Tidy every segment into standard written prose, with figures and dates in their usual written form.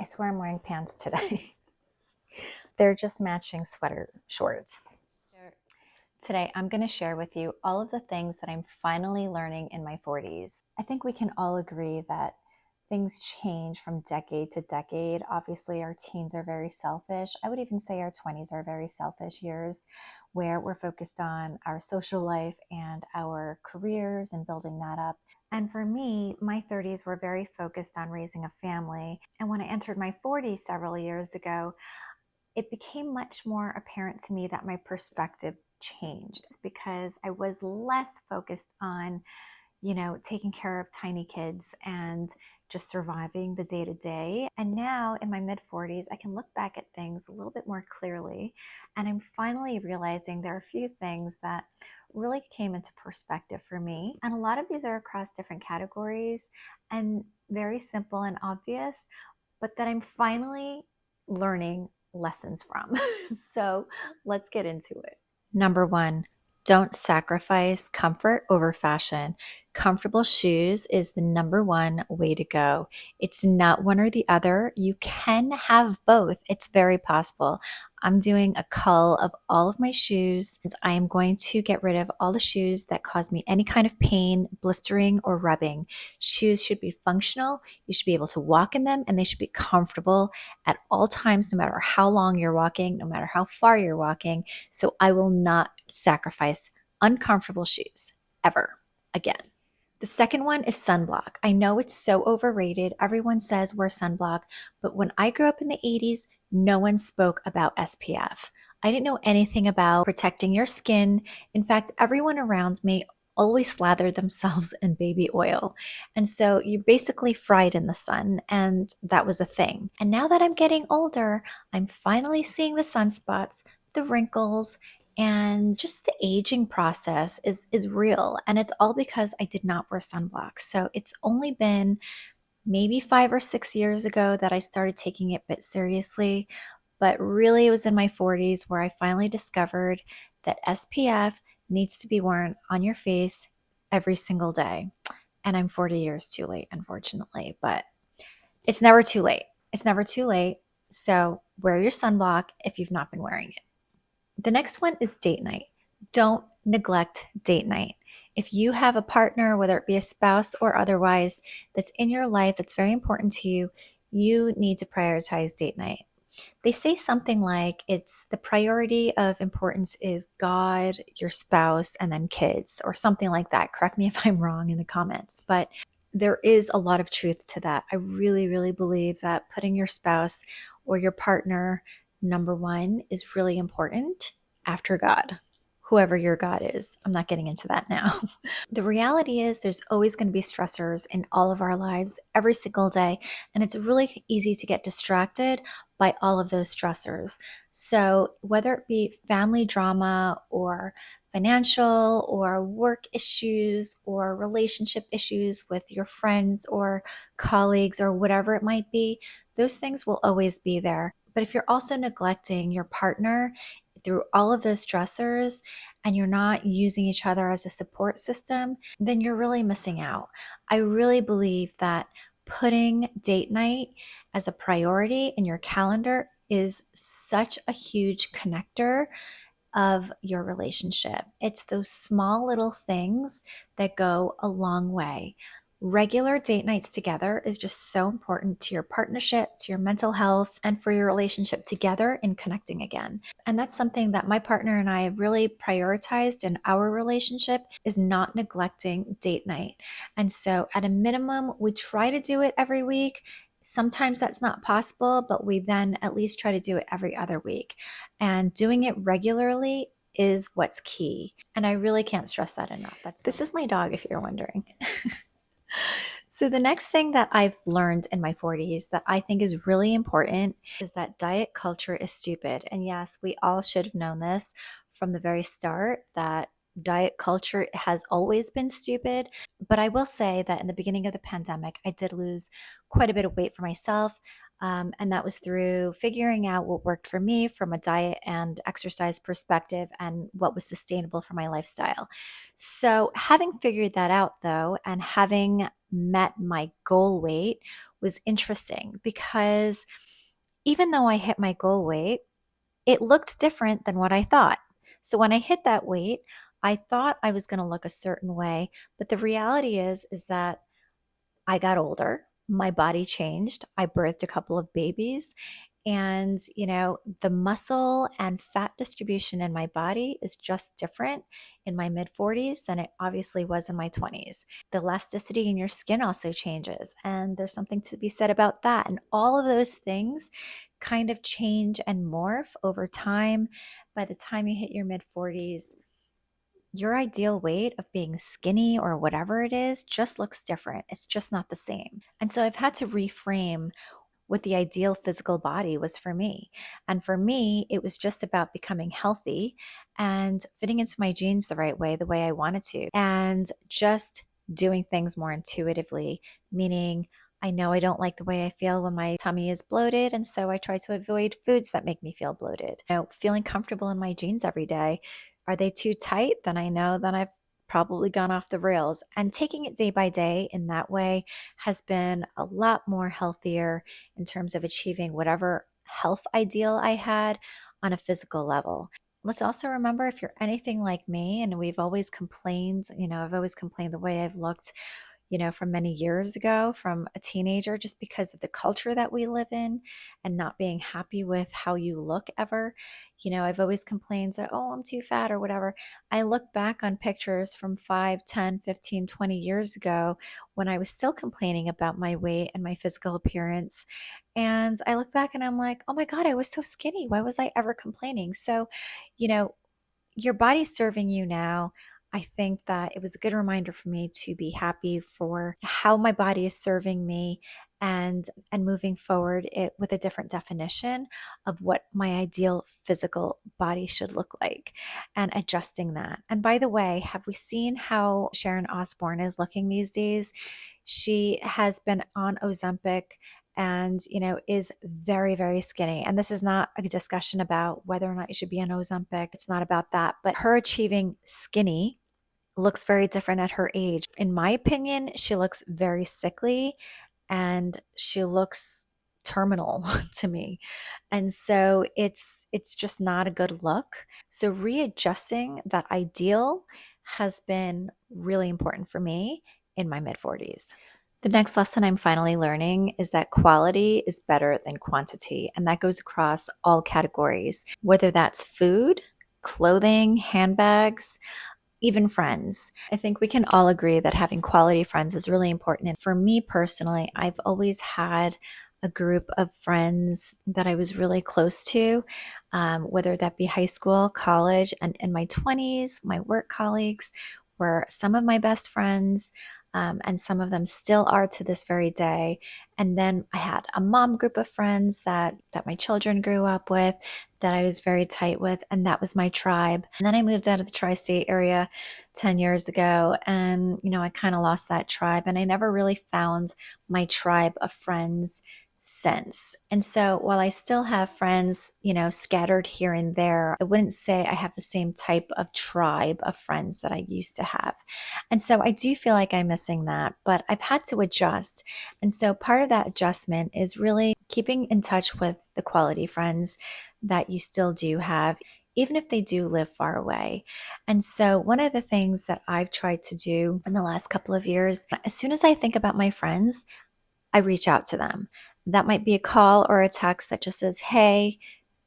I swear I'm wearing pants today. They're just matching sweater shorts. Today, I'm going to share with you all of the things that I'm finally learning in my 40s. I think we can all agree that things change from decade to decade. Obviously, our teens are very selfish. I would even say our 20s are very selfish years where we're focused on our social life and our careers and building that up. And for me, my 30s were very focused on raising a family. And when I entered my 40s several years ago, it became much more apparent to me that my perspective changed because I was less focused on, taking care of tiny kids and just surviving the day to day. And now in my mid 40s, I can look back at things a little bit more clearly. And I'm finally realizing there are a few things that really came into perspective for me. And a lot of these are across different categories and very simple and obvious, but that I'm finally learning lessons from. So let's get into it. Number one, don't sacrifice comfort over fashion. Comfortable shoes is the number one way to go. It's not one or the other. You can have both. It's very possible. I'm doing a cull of all of my shoes. I am going to get rid of all the shoes that cause me any kind of pain, blistering, or rubbing. Shoes should be functional. You should be able to walk in them, and they should be comfortable at all times, no matter how long you're walking, no matter how far you're walking. So I will not sacrifice uncomfortable shoes ever again. The second one is sunblock. I know it's so overrated. Everyone says wear sunblock, but when I grew up in the 80s, no one spoke about SPF. I didn't know anything about protecting your skin. In fact, everyone around me always slathered themselves in baby oil. And so you're basically fried in the sun, and that was a thing. And now that I'm getting older, I'm finally seeing the sunspots, the wrinkles, and just the aging process is real. And it's all because I did not wear sunblock. So it's only been maybe 5 or 6 years ago that I started taking it a bit seriously. But really, it was in my 40s where I finally discovered that SPF needs to be worn on your face every single day. And I'm 40 years too late, unfortunately. But it's never too late. It's never too late. So wear your sunblock if you've not been wearing it. The next one is date night. Don't neglect date night. If you have a partner, whether it be a spouse or otherwise, that's in your life that's very important to you, you need to prioritize date night. They say something like it's the priority of importance is God, your spouse, and then kids, or something like that. Correct me if I'm wrong in the comments, but there is a lot of truth to that. I really, really believe that putting your spouse or your partner number one is really important after God, whoever your God is. I'm not getting into that now. The reality is there's always going to be stressors in all of our lives every single day, and it's really easy to get distracted by all of those stressors. So whether it be family drama or financial or work issues or relationship issues with your friends or colleagues or whatever it might be, those things will always be there. But if you're also neglecting your partner through all of those stressors and you're not using each other as a support system, then you're really missing out. I really believe that putting date night as a priority in your calendar is such a huge connector of your relationship. It's those small little things that go a long way. Regular date nights together is just so important to your partnership, to your mental health, and for your relationship together in connecting again. And that's something that my partner and I have really prioritized in our relationship is not neglecting date night. And so at a minimum, we try to do it every week. Sometimes that's not possible, but we then at least try to do it every other week. And doing it regularly is what's key. And I really can't stress that enough. This is my dog, if you're wondering. So the next thing that I've learned in my 40s that I think is really important is that diet culture is stupid. And yes, we all should have known this from the very start that diet culture has always been stupid. But I will say that in the beginning of the pandemic, I did lose quite a bit of weight for myself. And that was through figuring out what worked for me from a diet and exercise perspective and what was sustainable for my lifestyle. So, having figured that out, though, and having met my goal weight was interesting because even though I hit my goal weight, it looked different than what I thought. So when I hit that weight, I thought I was going to look a certain way, but the reality is that I got older, my body changed, I birthed a couple of babies, and the muscle and fat distribution in my body is just different in my mid 40s than it obviously was in my 20s. The elasticity in your skin also changes, and there's something to be said about that. And all of those things kind of change and morph over time. By the time you hit your mid 40s, your ideal weight of being skinny or whatever it is just looks different. It's just not the same. And so I've had to reframe what the ideal physical body was for me. And for me, it was just about becoming healthy and fitting into my jeans the way I wanted to, and just doing things more intuitively, meaning I know I don't like the way I feel when my tummy is bloated. And so I try to avoid foods that make me feel bloated. Feeling comfortable in my jeans every day. Are they too tight? Then I know that I've probably gone off the rails. And taking it day by day in that way has been a lot more healthier in terms of achieving whatever health ideal I had on a physical level. Let's also remember, if you're anything like me, and we've always complained, I've always complained the way I've looked, from many years ago, from a teenager, just because of the culture that we live in and not being happy with how you look ever. I've always complained that, oh, I'm too fat or whatever. I look back on pictures from 5, 10, 15, 20 years ago when I was still complaining about my weight and my physical appearance. And I look back and I'm like, oh my God, I was so skinny. Why was I ever complaining? So, you know, your body's serving you now. I think that it was a good reminder for me to be happy for how my body is serving me, and moving forward it with a different definition of what my ideal physical body should look like, and adjusting that. And by the way, have we seen how Sharon Osbourne is looking these days? She has been on Ozempic and is very, very skinny. And this is not a discussion about whether or not you should be on Ozempic. It's not about that. But her achieving skinny looks very different at her age. In my opinion, she looks very sickly and she looks terminal to me. And so it's just not a good look. So readjusting that ideal has been really important for me in my mid 40s. The next lesson I'm finally learning is that quality is better than quantity, and that goes across all categories, whether that's food, clothing, handbags, even friends. I think we can all agree that having quality friends is really important. And for me personally, I've always had a group of friends that I was really close to, whether that be high school, college, and in my 20s, my work colleagues were some of my best friends. And some of them still are to this very day. And then I had a mom group of friends that my children grew up with, that I was very tight with, and that was my tribe. And then I moved out of the tri-state area 10 years ago, and I kind of lost that tribe, and I never really found my tribe of friends since. And so while I still have friends, scattered here and there, I wouldn't say I have the same type of tribe of friends that I used to have. And so I do feel like I'm missing that, but I've had to adjust. And so part of that adjustment is really keeping in touch with the quality friends that you still do have, even if they do live far away. And so one of the things that I've tried to do in the last couple of years, as soon as I think about my friends, I reach out to them. That might be a call or a text that just says, hey,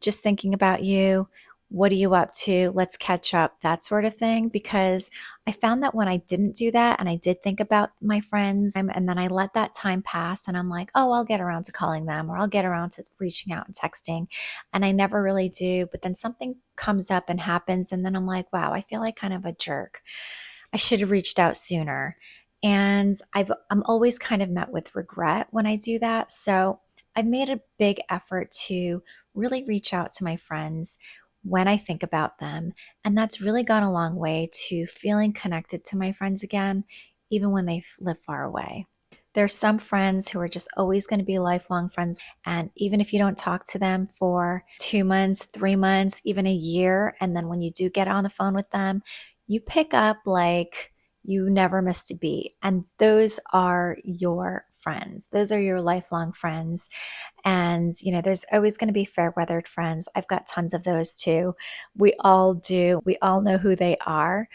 just thinking about you. What are you up to? Let's catch up, that sort of thing. Because I found that when I didn't do that and I did think about my friends, and then I let that time pass and I'm like, oh, I'll get around to calling them, or I'll get around to reaching out and texting. And I never really do. But then something comes up and happens. And then I'm like, wow, I feel like kind of a jerk. I should have reached out sooner. And I'm always kind of met with regret when I do that. So I've made a big effort to really reach out to my friends when I think about them. And that's really gone a long way to feeling connected to my friends again, even when they live far away. There's some friends who are just always going to be lifelong friends. And even if you don't talk to them for 2 months, 3 months, even a year, and then when you do get on the phone with them, you pick up like You never missed a beat. And those are your friends. Those are your lifelong friends. And, there's always going to be fair weathered friends. I've got tons of those too. We all do. We all know who they are.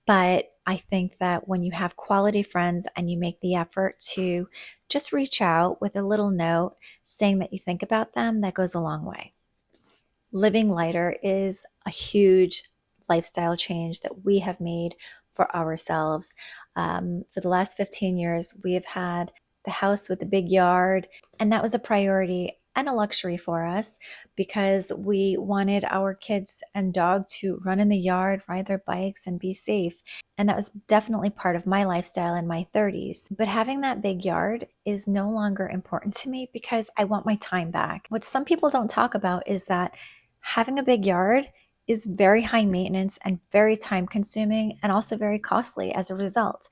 But I think that when you have quality friends and you make the effort to just reach out with a little note saying that you think about them, that goes a long way. Living lighter is a huge lifestyle change that we have made for ourselves. For the last 15 years, we have had the house with the big yard, and that was a priority and a luxury for us because we wanted our kids and dog to run in the yard, ride their bikes, and be safe. And that was definitely part of my lifestyle in my 30s. But having that big yard is no longer important to me because I want my time back. What some people don't talk about is that having a big yard is very high maintenance and very time consuming and also very costly as a result.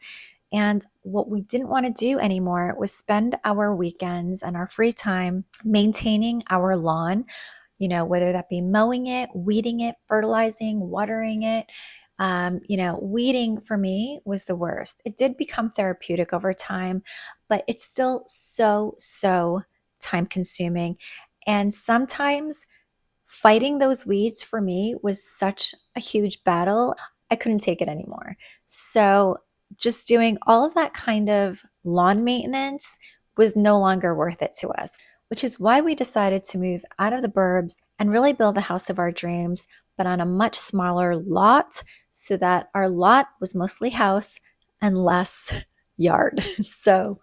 And what we didn't want to do anymore was spend our weekends and our free time maintaining our lawn, whether that be mowing it, weeding it, fertilizing, watering it. Weeding for me was the worst. It did become therapeutic over time, but it's still so time consuming. And sometimes fighting those weeds for me was such a huge battle. I couldn't take it anymore. So just doing all of that kind of lawn maintenance was no longer worth it to us, which is why we decided to move out of the burbs and really build the house of our dreams, but on a much smaller lot so that our lot was mostly house and less yard. So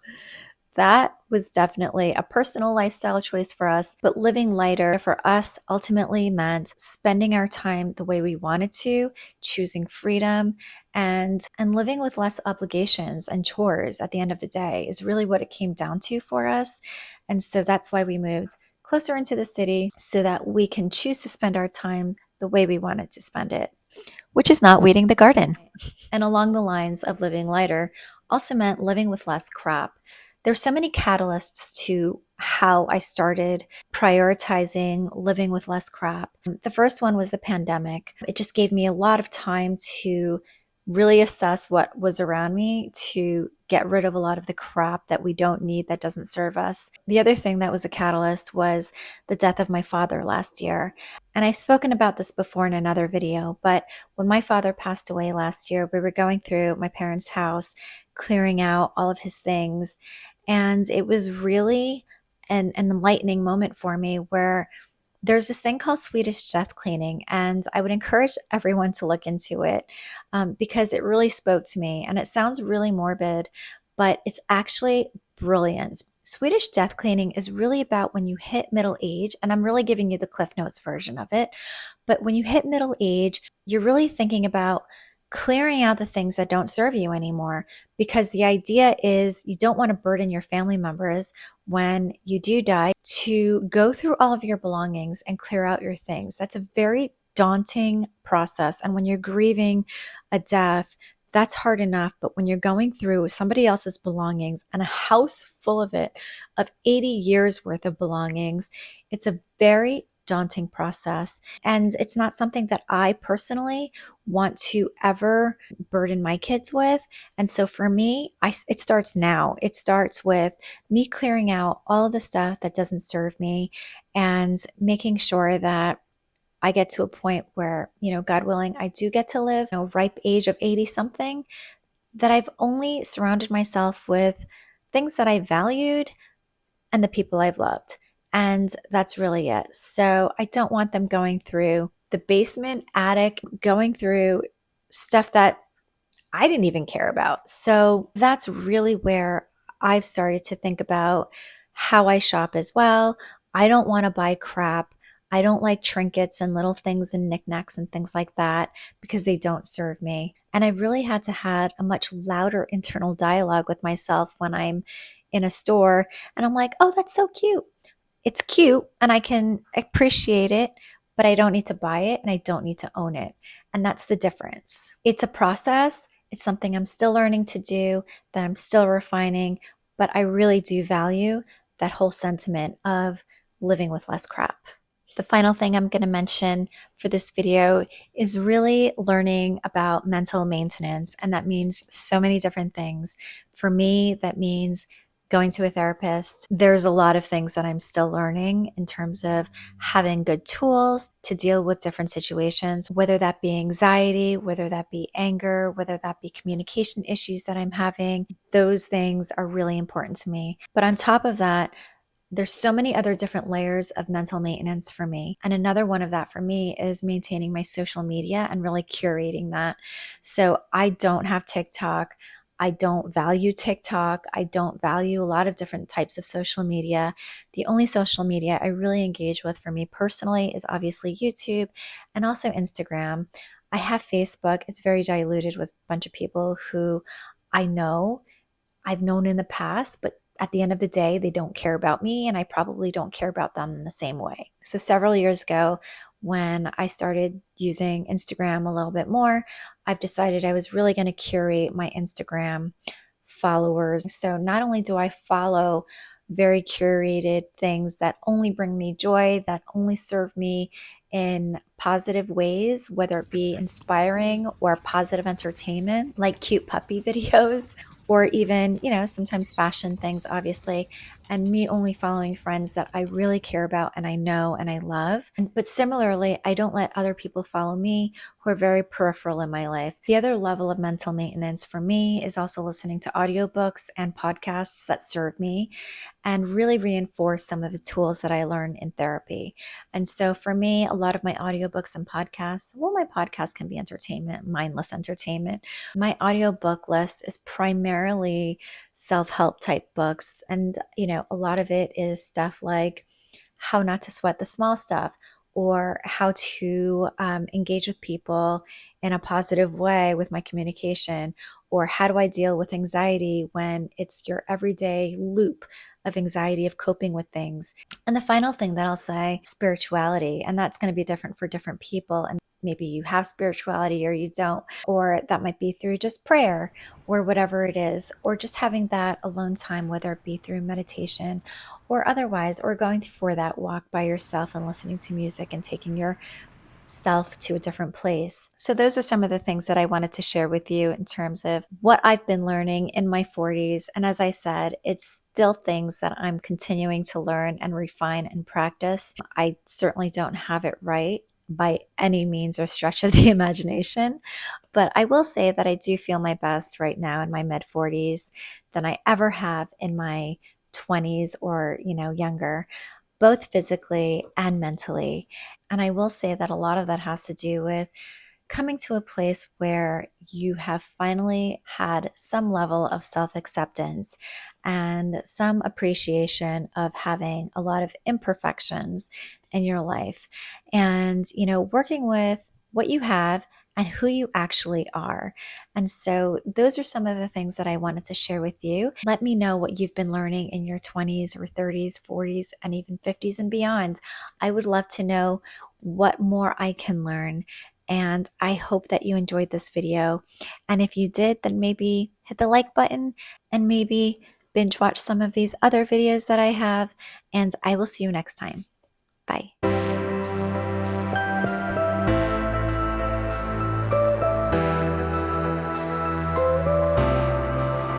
that was definitely a personal lifestyle choice for us, but living lighter for us ultimately meant spending our time the way we wanted to, choosing freedom and living with less obligations and chores at the end of the day is really what it came down to for us. And so that's why we moved closer into the city so that we can choose to spend our time the way we wanted to spend it, which is not weeding the garden. And along the lines of living lighter also meant living with less crap. There's so many catalysts to how I started prioritizing living with less crap. The first one was the pandemic. It just gave me a lot of time to really assess what was around me, to get rid of a lot of the crap that we don't need that doesn't serve us. The other thing that was a catalyst was the death of my father last year. And I've spoken about this before in another video, but when my father passed away last year, we were going through my parents' house, clearing out all of his things. And it was really an enlightening moment for me where there's this thing called Swedish death cleaning, and I would encourage everyone to look into it because it really spoke to me. And it sounds really morbid, but it's actually brilliant. Swedish death cleaning is really about when you hit middle age, and I'm really giving you the Cliff Notes version of it. But when you hit middle age, you're really thinking about clearing out the things that don't serve you anymore, because the idea is you don't want to burden your family members when you do die to go through all of your belongings and clear out your things. That's a very daunting process. And when you're grieving a death, that's hard enough. But when you're going through somebody else's belongings and a house full of it, of 80 years worth of belongings, it's a very daunting process. And it's not something that I personally want to ever burden my kids with. And so for me, it starts now. It starts with me clearing out all of the stuff that doesn't serve me and making sure that I get to a point where, God willing, I do get to live, ripe age of 80 something, that I've only surrounded myself with things that I valued and the people I've loved. And that's really it. So I don't want them going through the basement, attic, going through stuff that I didn't even care about. So that's really where I've started to think about how I shop as well. I don't want to buy crap. I don't like trinkets and little things and knickknacks and things like that because they don't serve me. And I really had to have a much louder internal dialogue with myself when I'm in a store and I'm like, oh, that's so cute. It's cute and I can appreciate it, but I don't need to buy it and I don't need to own it. And that's the difference. It's a process. It's something I'm still learning to do, that I'm still refining, but I really do value that whole sentiment of living with less crap. The final thing I'm going to mention for this video is really learning about mental maintenance. And that means so many different things. For me, that means going to a therapist. There's a lot of things that I'm still learning in terms of having good tools to deal with different situations, whether that be anxiety, whether that be anger, whether that be communication issues that I'm having. Those things are really important to me. But on top of that, there's so many other different layers of mental maintenance for me. And another one of that for me is maintaining my social media and really curating that. So I don't have TikTok. I don't value TikTok. I don't value a lot of different types of social media. The only social media I really engage with for me personally is obviously YouTube and also Instagram. I have Facebook. It's very diluted with a bunch of people who I know I've known in the past, but at the end of the day, they don't care about me, and I probably don't care about them in the same way. So several years ago, when I started using Instagram a little bit more, I've decided I was really going to curate my Instagram followers. So not only do I follow very curated things that only bring me joy, that only serve me in positive ways, whether it be inspiring or positive entertainment, like cute puppy videos, or even, sometimes fashion things, obviously, and me only following friends that I really care about and I know and I love. But similarly, I don't let other people follow me who are very peripheral in my life. The other level of mental maintenance for me is also listening to audiobooks and podcasts that serve me and really reinforce some of the tools that I learned in therapy. And so for me, a lot of my audiobooks and podcasts, well, my podcast can be entertainment, mindless entertainment. My audiobook list is primarily self-help type books. And, a lot of it is stuff like how not to sweat the small stuff, or how to engage with people in a positive way with my communication, or how do I deal with anxiety when it's your everyday loop of anxiety of coping with things. And the final thing that I'll say, spirituality, and that's going to be different for different people. And maybe you have spirituality or you don't, or that might be through just prayer or whatever it is, or just having that alone time, whether it be through meditation or otherwise, or going for that walk by yourself and listening to music and taking yourself to a different place. So those are some of the things that I wanted to share with you in terms of what I've been learning in my 40s. And as I said, it's still things that I'm continuing to learn and refine and practice. I certainly don't have it right by any means or stretch of the imagination, but I will say that I do feel my best right now in my mid 40s than I ever have in my 20s or, younger, both physically and mentally. And I will say that a lot of that has to do with coming to a place where you have finally had some level of self-acceptance and some appreciation of having a lot of imperfections in your life, and working with what you have and who you actually are. And so those are some of the things that I wanted to share with you. Let me know what you've been learning in your 20s or 30s, 40s, and even 50s and beyond. I would love to know what more I can learn. And I hope that you enjoyed this video. And if you did, then maybe hit the like button and maybe binge watch some of these other videos that I have. And I will see you next time. Bye.